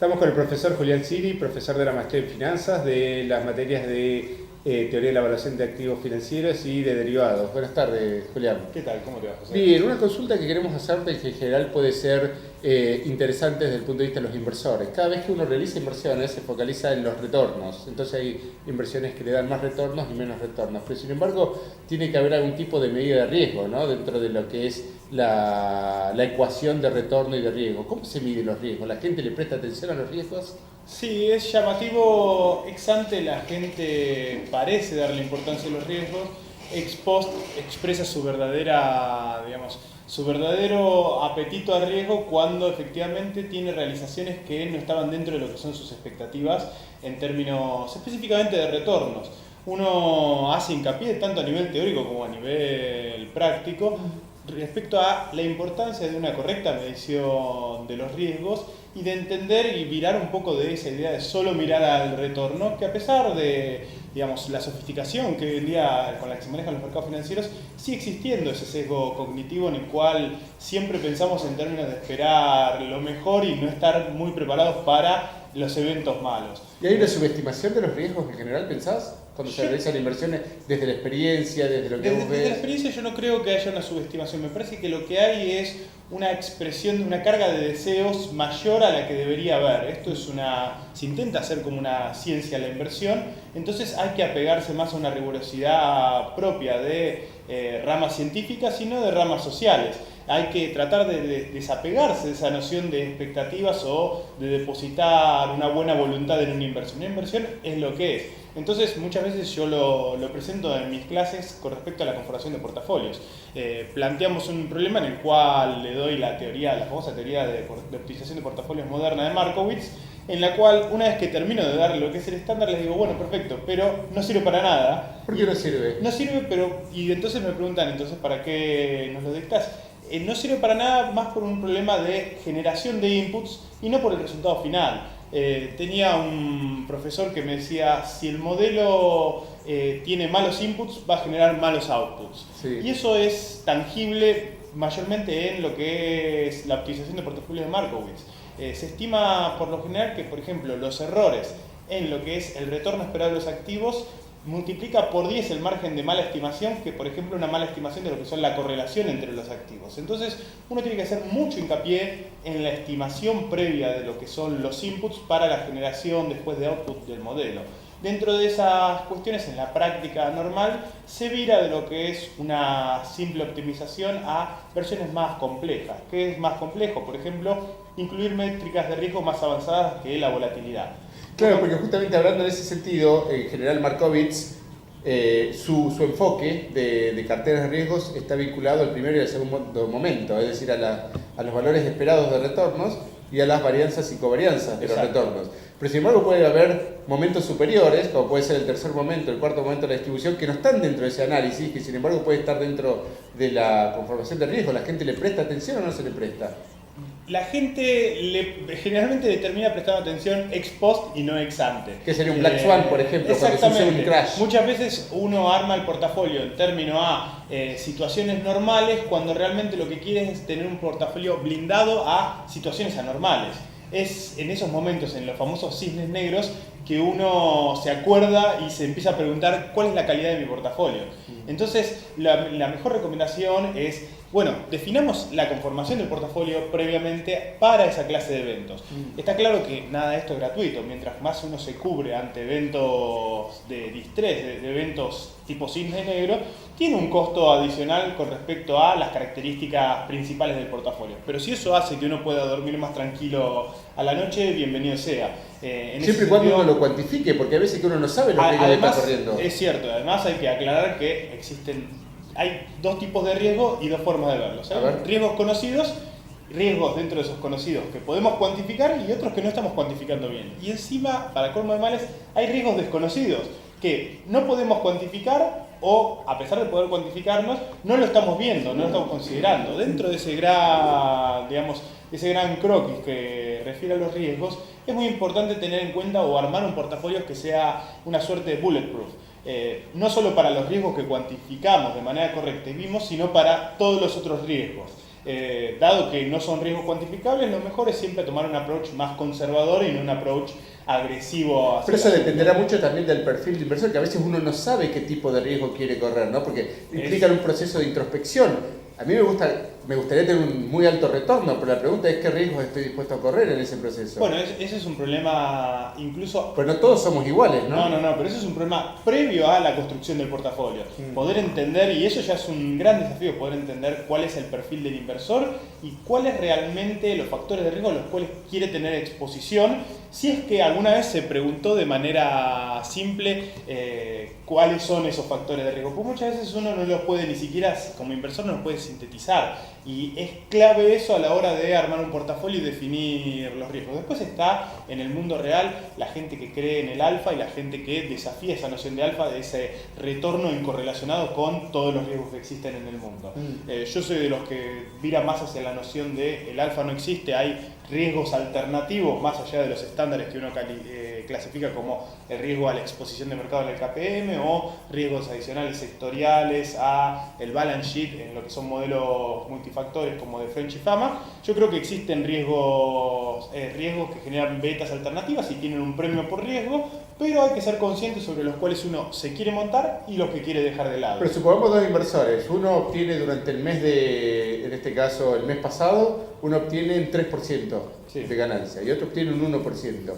Estamos con el profesor Julián Siri, profesor de la Maestría en Finanzas, de las materias de Teoría de la Evaluación de Activos Financieros y de Derivados. Buenas tardes, Julián. ¿Qué tal? ¿Cómo te va, José? Bien, una consulta que queremos hacerte que en general puede ser interesante desde el punto de vista de los inversores. Cada vez que uno realiza inversiones se focaliza en los retornos, entonces hay inversiones que le dan más retornos y menos retornos, pero sin embargo tiene que haber algún tipo de medida de riesgo, ¿no? Dentro de lo que es la ecuación de retorno y de riesgo. ¿Cómo se miden los riesgos? ¿La gente le presta atención a los riesgos? Sí, es llamativo. Ex ante la gente parece darle importancia a los riesgos, ex post expresa su verdadero apetito al riesgo cuando efectivamente tiene realizaciones que no estaban dentro de lo que son sus expectativas en términos específicamente de retornos. Uno hace hincapié tanto a nivel teórico como a nivel práctico respecto a la importancia de una correcta medición de los riesgos y de entender y virar un poco de esa idea de solo mirar al retorno, que a pesar de la sofisticación que hoy en día con la que se manejan los mercados financieros, sigue existiendo ese sesgo cognitivo en el cual siempre pensamos en términos de esperar lo mejor y no estar muy preparados para los eventos malos. ¿Y hay una subestimación de los riesgos en general, pensás? Cuando se realizan inversiones desde la experiencia, desde lo que vos ves. Desde la experiencia yo no creo que haya una subestimación. Me parece que lo que hay es una expresión de una carga de deseos mayor a la que debería haber. Se intenta hacer como una ciencia la inversión, entonces hay que apegarse más a una rigurosidad propia de ramas científicas y no de ramas sociales. Hay que tratar de desapegarse de esa noción de expectativas o de depositar una buena voluntad en una inversión. Una inversión es lo que es. Entonces muchas veces yo lo presento en mis clases con respecto a la conformación de portafolios. Planteamos un problema en el cual le doy la famosa teoría de optimización de portafolios moderna de Markowitz, en la cual una vez que termino de dar lo que es el estándar les digo, bueno, perfecto, pero no sirve para nada. ¿Por qué no sirve? No sirve, y entonces me preguntan, entonces ¿para qué nos lo dictas? No sirve para nada más por un problema de generación de inputs y no por el resultado final. Tenía un profesor que me decía, si el modelo tiene malos inputs, va a generar malos outputs. Sí. Y eso es tangible mayormente en lo que es la optimización de portafolios de Markowitz. Se estima por lo general que, por ejemplo, los errores en lo que es el retorno esperado de los activos multiplica por 10 el margen de mala estimación que, por ejemplo, una mala estimación de lo que son la correlación entre los activos. Entonces, uno tiene que hacer mucho hincapié en la estimación previa de lo que son los inputs para la generación después de output del modelo. Dentro de esas cuestiones, en la práctica normal, se vira de lo que es una simple optimización a versiones más complejas. ¿Qué es más complejo? Por ejemplo, incluir métricas de riesgo más avanzadas que la volatilidad. Claro, porque justamente hablando en ese sentido, en general Markowitz, su enfoque de carteras de riesgos está vinculado al primero y al segundo momento, es decir, a los valores esperados de retornos y a las varianzas y covarianzas de los retornos. Pero sin embargo puede haber momentos superiores, como puede ser el tercer momento, el cuarto momento de la distribución, que no están dentro de ese análisis, que sin embargo puede estar dentro de la conformación de riesgo. ¿La gente le presta atención o no se le presta? La gente generalmente le termina prestando atención ex post y no ex ante. Que sería un Black Swan, por ejemplo, cuando sucede un crash. Muchas veces uno arma el portafolio en términos a situaciones normales cuando realmente lo que quiere es tener un portafolio blindado a situaciones anormales. Es en esos momentos, en los famosos cisnes negros, que uno se acuerda y se empieza a preguntar cuál es la calidad de mi portafolio. Entonces, la mejor recomendación es, bueno, definamos la conformación del portafolio previamente para esa clase de eventos. Está claro que nada de esto es gratuito. Mientras más uno se cubre ante eventos de distrés, de eventos tipo cisne negro, tiene un costo adicional con respecto a las características principales del portafolio. Pero si eso hace que uno pueda dormir más tranquilo a la noche, bienvenido sea. Siempre y cuando uno lo cuantifique, porque a veces que uno no sabe lo que está corriendo. Es cierto, además hay que aclarar que hay dos tipos de riesgo y dos formas de verlos. Riesgos conocidos, riesgos dentro de esos conocidos que podemos cuantificar y otros que no estamos cuantificando bien. Y encima, para colmo de males, hay riesgos desconocidos que no podemos cuantificar o, a pesar de poder cuantificarnos, no lo estamos viendo, no lo estamos considerando. Dentro de ese gran croquis que refiere a los riesgos, es muy importante tener en cuenta o armar un portafolio que sea una suerte de bulletproof. No solo para los riesgos que cuantificamos de manera correcta y vimos, sino para todos los otros riesgos. dado que no son riesgos cuantificables, lo mejor es siempre tomar un approach más conservador y no un approach agresivo. Pero eso dependerá mucho también del perfil de inversor, que a veces uno no sabe qué tipo de riesgo quiere correr, ¿no? Porque implican un proceso de introspección. A mí me gustaría tener un muy alto retorno, pero la pregunta es qué riesgos estoy dispuesto a correr en ese proceso. Bueno, ese es un problema incluso... Pero no todos somos iguales, ¿no? No, pero eso es un problema previo a la construcción del portafolio. Poder entender, y eso ya es un gran desafío, poder entender cuál es el perfil del inversor y cuáles realmente los factores de riesgo a los cuales quiere tener exposición, si es que alguna vez se preguntó de manera simple cuáles son esos factores de riesgo. Porque muchas veces uno no los puede ni siquiera, como inversor, no los puede sintetizar. Y es clave eso a la hora de armar un portafolio y definir los riesgos. Después está en el mundo real la gente que cree en el alfa y la gente que desafía esa noción de alfa, de ese retorno incorrelacionado con todos los riesgos que existen en el mundo. Yo soy de los que vira más hacia la noción de el alfa no existe, hay riesgos alternativos más allá de los estándares que uno clasifica como el riesgo a la exposición de mercado del KPM o riesgos adicionales sectoriales a el balance sheet en lo que son modelos multifactores como de French y Fama. Yo creo que existen riesgos que generan betas alternativas y tienen un premio por riesgo, pero hay que ser conscientes sobre los cuales uno se quiere montar y los que quiere dejar de lado. Pero supongamos dos inversores, uno obtiene durante el mes en este caso el mes pasado, uno obtiene un 3% de ganancia y otro obtiene un 1%.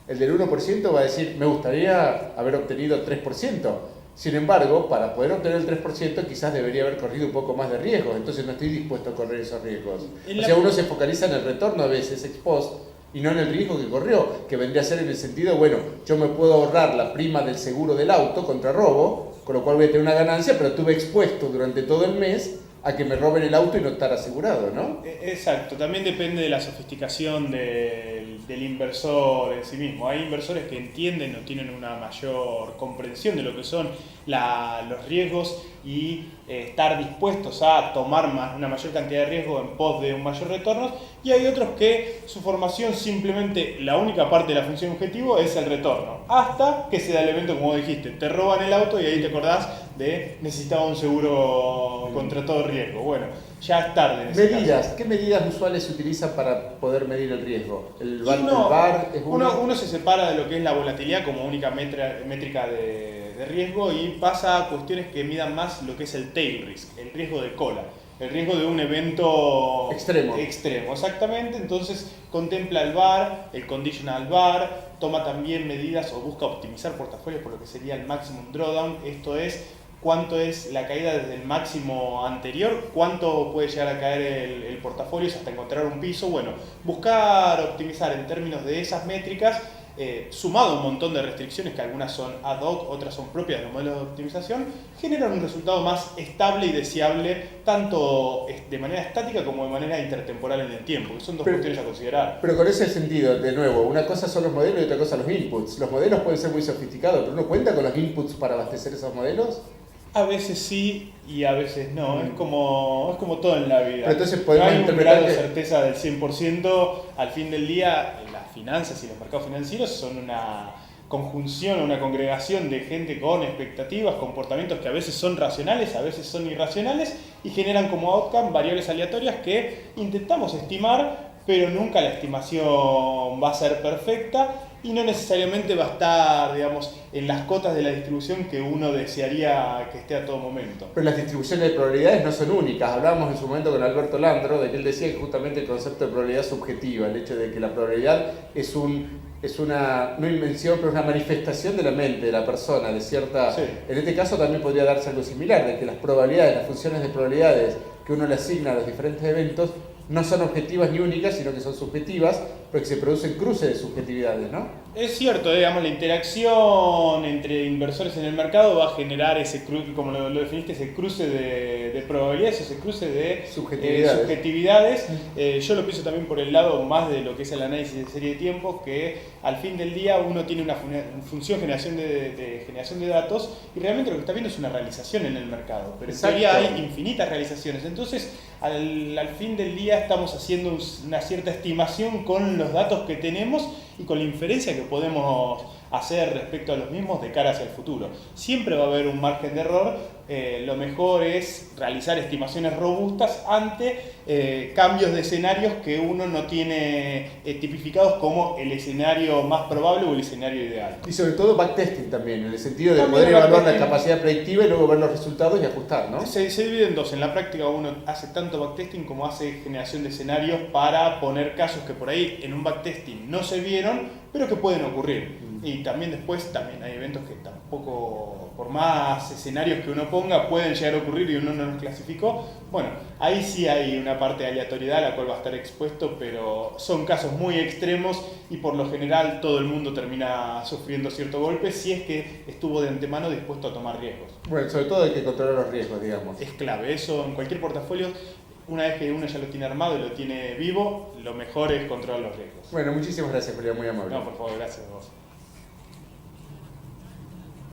El del 1% va a decir, me gustaría haber obtenido 3%. Sin embargo, para poder obtener el 3% quizás debería haber corrido un poco más de riesgos, entonces no estoy dispuesto a correr esos riesgos. O sea, uno se focaliza en el retorno a veces ex post y no en el riesgo que corrió, que vendría a ser en el sentido, bueno, yo me puedo ahorrar la prima del seguro del auto contra robo, con lo cual voy a tener una ganancia, pero estuve expuesto durante todo el mes a que me roben el auto y no estar asegurado, ¿no? Exacto, también depende de la sofisticación del inversor en sí mismo. Hay inversores que entienden o tienen una mayor comprensión de lo que son los riesgos y estar dispuestos a tomar una mayor cantidad de riesgo en pos de un mayor retorno, y hay otros que su formación simplemente, la única parte de la función objetivo es el retorno, hasta que se da el evento como dijiste, te roban el auto y ahí te acordás de necesitaba un seguro contra todo riesgo. Bueno, ya es tarde en ese Medidas, caso. ¿qué medidas usuales se utilizan para poder medir el riesgo? ¿El VAR es uno se separa de lo que es la volatilidad como única métrica de riesgo y pasa a cuestiones que midan más lo que es el tail risk, el riesgo de cola, el riesgo de un evento extremo, exactamente. Entonces contempla el VAR, el conditional VAR, toma también medidas o busca optimizar portafolios por lo que sería el maximum drawdown, esto es cuánto es la caída desde el máximo anterior, cuánto puede llegar a caer el portafolio hasta encontrar un piso. Bueno, buscar optimizar en términos de esas métricas, sumado a un montón de restricciones que algunas son ad hoc, otras son propias de los modelos de optimización, generan un resultado más estable y deseable tanto de manera estática como de manera intertemporal en el tiempo, que son dos cuestiones a considerar. Pero con ese sentido, de nuevo, una cosa son los modelos y otra cosa los inputs. Los modelos pueden ser muy sofisticados, pero ¿uno cuenta con los inputs para abastecer esos modelos? A veces sí y a veces no, es como todo en la vida. Pero entonces no hay un interpretar grado de certeza del 100%, al fin del día las finanzas y los mercados financieros son una conjunción, una congregación de gente con expectativas, comportamientos que a veces son racionales, a veces son irracionales y generan como outcome variables aleatorias que intentamos estimar, pero nunca la estimación va a ser perfecta y no necesariamente va a estar, digamos, en las cotas de la distribución que uno desearía que esté a todo momento. Pero las distribuciones de probabilidades no son únicas. Hablábamos en su momento con Alberto Landro de que él decía que justamente el concepto de probabilidad subjetiva, el hecho de que la probabilidad es una, no invención, pero una manifestación de la mente, de la persona, de cierta... Sí. En este caso también podría darse algo similar, de que las probabilidades, las funciones de probabilidades que uno le asigna a los diferentes eventos no son objetivas ni únicas, sino que son subjetivas, pero que se producen cruces de subjetividades, ¿no? Es cierto, digamos, la interacción entre inversores en el mercado va a generar ese cruce, como lo definiste, ese cruce de probabilidades, ese cruce de subjetividades. Yo lo pienso también por el lado más de lo que es el análisis de serie de tiempos, que al fin del día uno tiene una función generación de datos y realmente lo que está viendo es una realización en el mercado, pero en teoría hay infinitas realizaciones. Entonces, al fin del día estamos haciendo una cierta estimación con los datos que tenemos y con la inferencia que podemos hacer respecto a los mismos de cara hacia el futuro. Siempre va a haber un margen de error, lo mejor es realizar estimaciones robustas ante cambios de escenarios que uno no tiene tipificados como el escenario más probable o el escenario ideal. Y sobre todo backtesting también, en el sentido de También poder evaluar la backtesting. capacidad predictiva y luego ver los resultados y ajustar, ¿no? Se divide en dos. En la práctica uno hace tanto backtesting como hace generación de escenarios para poner casos que por ahí en un backtesting no se vieron, pero que pueden ocurrir. Y también después también hay eventos que tampoco, por más escenarios que uno ponga, pueden llegar a ocurrir y uno no los clasificó. Bueno, ahí sí hay una parte de aleatoriedad a la cual va a estar expuesto, pero son casos muy extremos y por lo general todo el mundo termina sufriendo cierto golpe si es que estuvo de antemano dispuesto a tomar riesgos. Bueno, sobre todo hay que controlar los riesgos, digamos. Es clave, eso en cualquier portafolio, una vez que uno ya lo tiene armado y lo tiene vivo, lo mejor es controlar los riesgos. Bueno, muchísimas gracias, Julián, muy amable. No, por favor, gracias a vos.